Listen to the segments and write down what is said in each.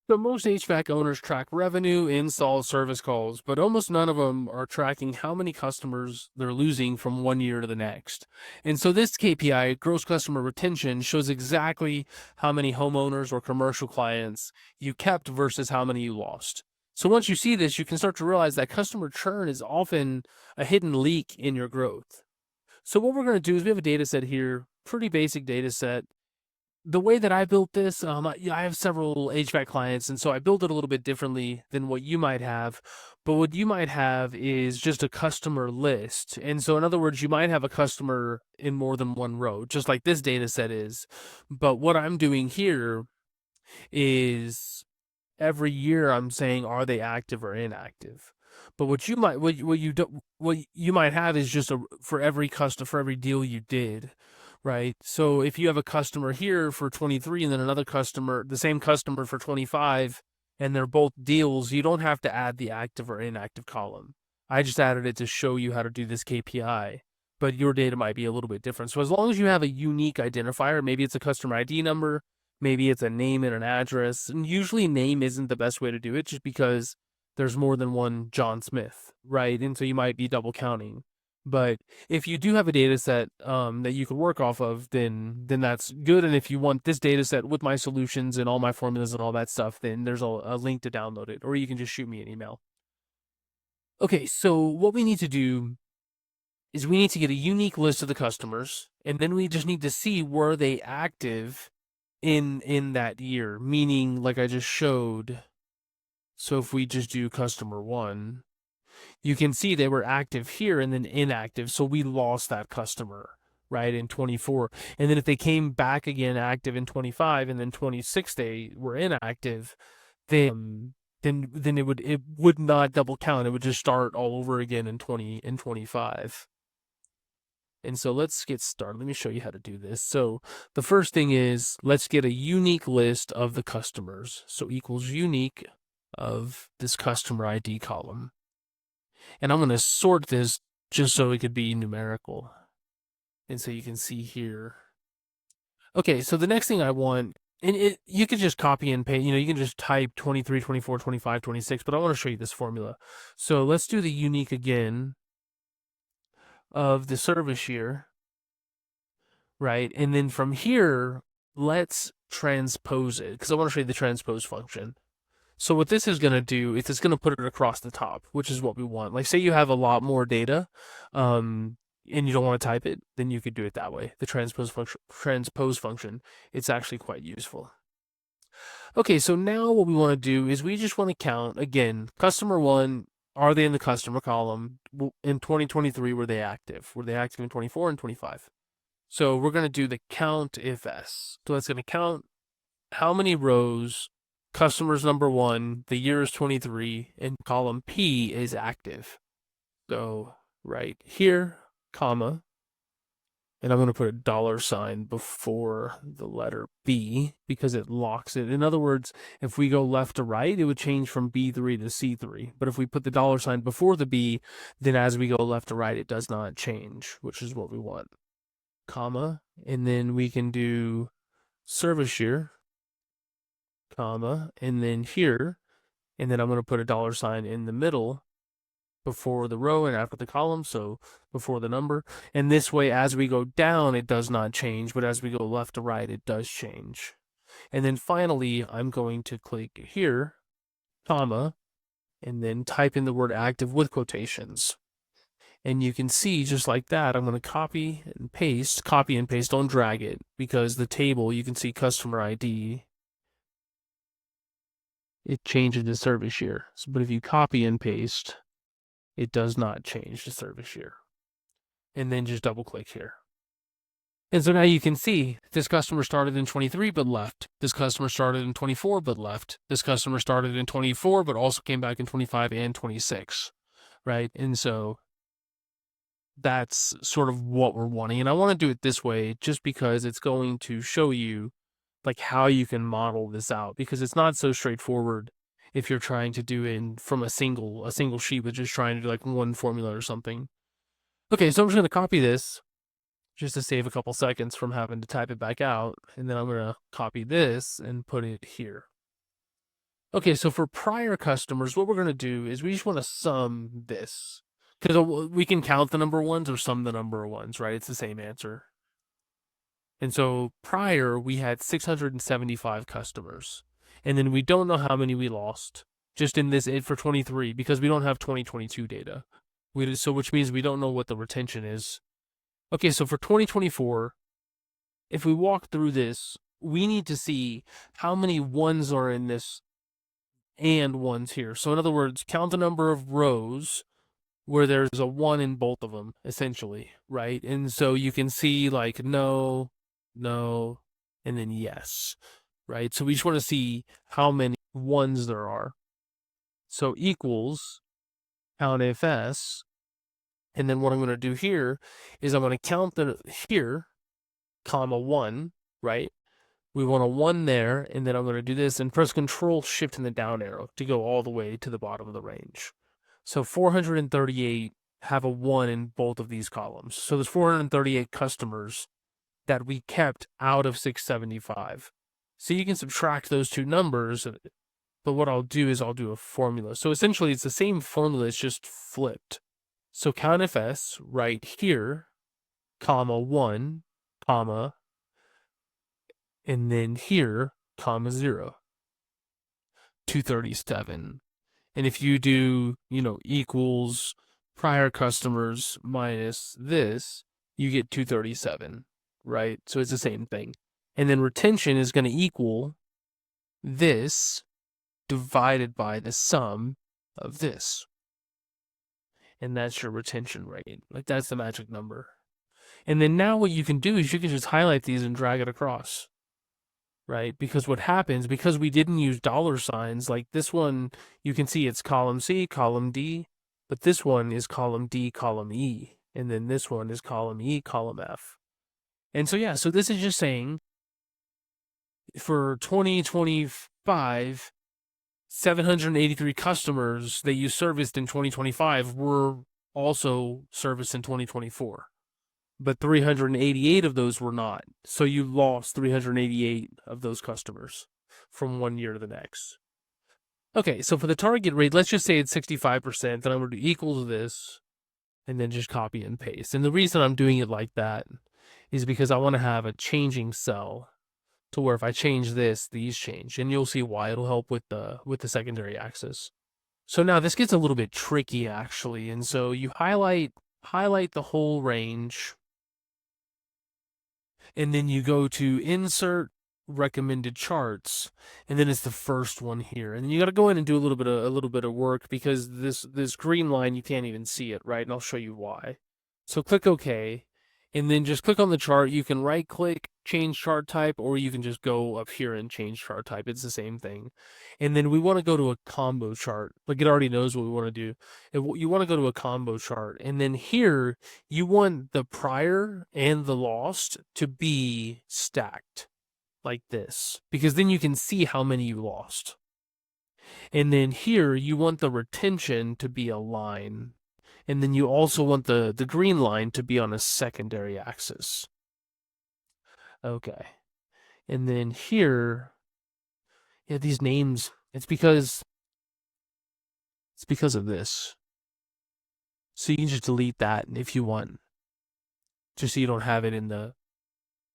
So most HVAC owners track revenue, install, service calls, but almost none of them are tracking how many customers they're losing from one year to the next. And so this KPI, gross customer retention, shows exactly how many homeowners or commercial clients you kept versus how many you lost. So once you see this, you can start to realize that customer churn is often a hidden leak in your growth. So what we're going to do is we have a data set here, pretty basic data set. The way that I built this, I have several HVAC clients, and so I built it a little bit differently than what you might have. But what you might have is just a customer list. And so, in other words, you might have a customer in more than one row, just like this data set is. But what I'm doing here is every year I'm saying, are they active or inactive? But what you might have is just for every for every deal you did, right? So if you have a customer here for 23 and then another customer, the same customer for 25, and they're both deals, you don't have to add the active or inactive column. I just added it to show you how to do this KPI, but your data might be a little bit different. So as long as you have a unique identifier, maybe it's a customer ID number, maybe it's a name and an address, and usually name isn't the best way to do it just because there's more than one John Smith, right? And so you might be double counting. But if you do have a data set that you can work off of, then that's good. And if you want this data set with my solutions and all my formulas and all that stuff, then there's a link to download it, or you can just shoot me an email. Okay, so what we need to do is we need to get a unique list of the customers, and then we just need to see were they active in that year, meaning like I just showed. So if we just do customer one, you can see they were active here and then inactive. So we lost that customer, right, in 24. And then if they came back again active in 25 and then 26 they were inactive, then it would not double count. It would just start all over again in 25. And so let's get started. Let me show you how to do this. So the first thing is let's get a unique list of the customers. So equals unique of this customer ID column. And I'm going to sort this just so it could be numerical. And so you can see here. Okay, so the next thing I want, and you can just copy and paste, you can just type 23, 24, 25, 26, but I want to show you this formula. So let's do the unique again of the service year, right? And then from here, let's transpose it because I want to show you the transpose function. So what this is going to do is it's going to put it across the top, which is what we want. Like say you have a lot more data, and you don't want to type it, then you could do it that way. The transpose function, it's actually quite useful. Okay, so now what we want to do is we just want to count again. Customer one, are they in the customer column? In 2023, were they active? Were they active in 24 and 25? So we're going to do the count if s. So that's going to count how many rows customers number one, the year is 23, and column P is active. So right here, comma, and I'm going to put a $sign before the letter B because it locks it. In other words, if we go left to right, it would change from B3 to C3. But if we put the $sign before the B, then as we go left to right, it does not change, which is what we want. Comma, and then we can do service year, comma, and then here, and then I'm going to put a $sign in the middle before the row and after the column, so before the number. And this way, as we go down, it does not change, but as we go left to right, it does change. And then finally, I'm going to click here, comma, and then type in the word active with quotations. And you can see just like that, I'm going to copy and paste, don't drag it, because the table, you can see customer ID, it changes the service year. But if you copy and paste, it does not change the service year. And then just double click here. And so now you can see this customer started in 23 but left. This customer started in 24 but left. This customer started in 24 but also came back in 25 and 26, right? And so that's sort of what we're wanting. And I want to do it this way just because it's going to show you like how you can model this out, because it's not so straightforward if you're trying to do it from a single sheet with just trying to do like one formula or something. Okay, so I'm just going to copy this just to save a couple seconds from having to type it back out. And then I'm going to copy this and put it here. Okay, so for prior customers, what we're going to do is we just want to sum this. Because we can count the number ones or sum the number of ones, right? It's the same answer. And so prior, we had 675 customers. And then we don't know how many we lost just in this for 23 because we don't have 2022 data. So which means we don't know what the retention is. Okay, so for 2024, if we walk through this, we need to see how many ones are in this and ones here. So in other words, count the number of rows where there's a 1 in both of them, essentially, right? And so you can see like no, no, and then yes, right? So we just want to see how many ones there are. So equals count fs, and then what I'm going to do here is I'm going to count the here, comma 1, right? We want a 1 there, and then I'm going to do this and press Control Shift and the down arrow to go all the way to the bottom of the range. So 438 have a 1 in both of these columns. So there's 438 customers that we kept out of 675. So you can subtract those two numbers, but what I'll do is I'll do a formula. So essentially it's the same formula, it's just flipped. So countFS right here, comma 1, comma, and then here, comma 0, 237. And if you do, equals prior customers minus this, you get 237, right? So it's the same thing. And then retention is going to equal this divided by the sum of this. And that's your retention rate. Like that's the magic number. And then now what you can do is you can just highlight these and drag it across. Right? Because what happens, because we didn't use dollar signs, like this one, you can see it's column C, column D, but this one is column D, column E, and then this one is column E, column F. And so, yeah, so this is just saying for 2025, 783 customers that you serviced in 2025 were also serviced in 2024. But 388 of those were not. So you lost 388 of those customers from one year to the next. Okay, so for the target rate, let's just say it's 65%, then I'm going to do equal to this, and then just copy and paste. And the reason I'm doing it like that is because I want to have a changing cell to where if I change this, these change. And you'll see why it'll help with the secondary axis. So now this gets a little bit tricky, actually. And so you highlight the whole range, and then you go to insert recommended charts, and then it's the first one here, and then you got to go in and do a little bit of work because this green line you can't even see it, right? And I'll show you why. So click OK, and then just click on the chart. You can right click, change chart type, or you can just go up here and change chart type. It's the same thing. And then we want to go to a combo chart. Like it already knows what we want to do. You want to go to a combo chart, and then here you want the prior and the lost to be stacked like this, because then you can see how many you lost. And then here you want the retention to be a line. And then you also want the green line to be on a secondary axis. Okay. And then here, yeah, these names, it's because of this. So you can just delete that if you want, just so you don't have it in the,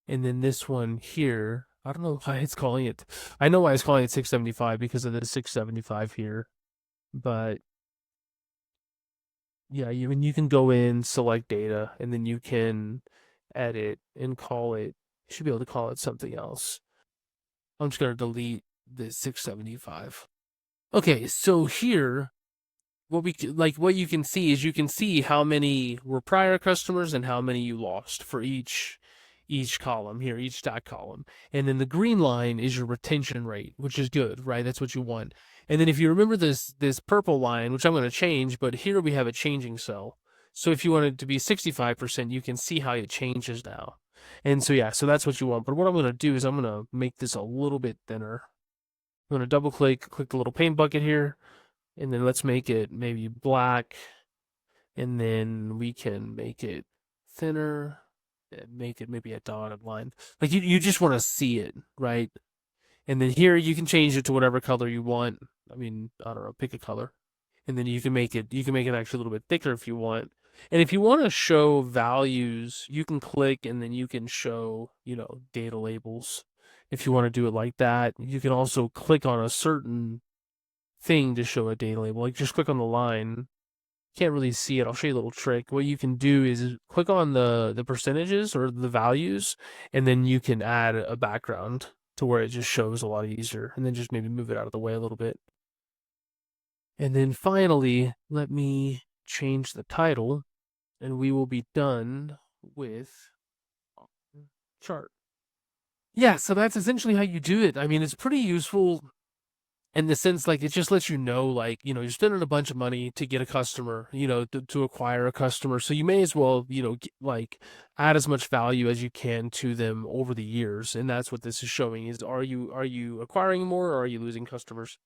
and then this one here, I don't know why it's calling it, I know why it's calling it 675 because of the 675 here, but yeah, you can go in, select data, and then you can edit and call it, you should be able to call it something else. I'm just going to delete the 675. Okay, so here, what you can see is you can see how many were prior customers and how many you lost for each column here, each stack column. And then the green line is your retention rate, which is good, right? That's what you want. And then if you remember this purple line, which I'm going to change, but here we have a changing cell. So if you want it to be 65%, you can see how it changes now. And so, yeah, so that's what you want. But what I'm going to do is I'm going to make this a little bit thinner. I'm going to double click the little paint bucket here, and then let's make it maybe black, and then we can make it thinner, and make it maybe a dotted line. Like you just want to see it, right? And then here you can change it to whatever color you want. I mean, I don't know, pick a color. And then you can make it actually a little bit thicker if you want. And if you want to show values, you can click and then you can show, data labels. If you want to do it like that, you can also click on a certain thing to show a data label. Like just click on the line. Can't really see it. I'll show you a little trick. What you can do is click on the percentages or the values, and then you can add a background to where it just shows a lot easier. And then just maybe move it out of the way a little bit. And then finally, let me change the title, and we will be done with chart. Yeah, so that's essentially how you do it. I mean, it's pretty useful in the sense, like, it just lets you know, like, you're spending a bunch of money to get a customer, to acquire a customer. So you may as well, add as much value as you can to them over the years. And that's what this is showing is, are you acquiring more or are you losing customers?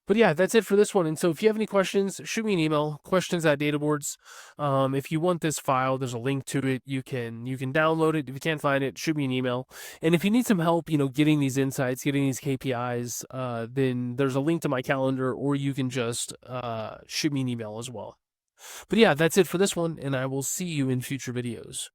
But yeah, that's it for this one. And so if you have any questions, shoot me an email, questions@databoards. If you want this file, there's a link to it. You can download it. If you can't find it, shoot me an email. And if you need some help, getting these insights, getting these KPIs, then there's a link to my calendar, or you can just shoot me an email as well. But yeah, that's it for this one, and I will see you in future videos.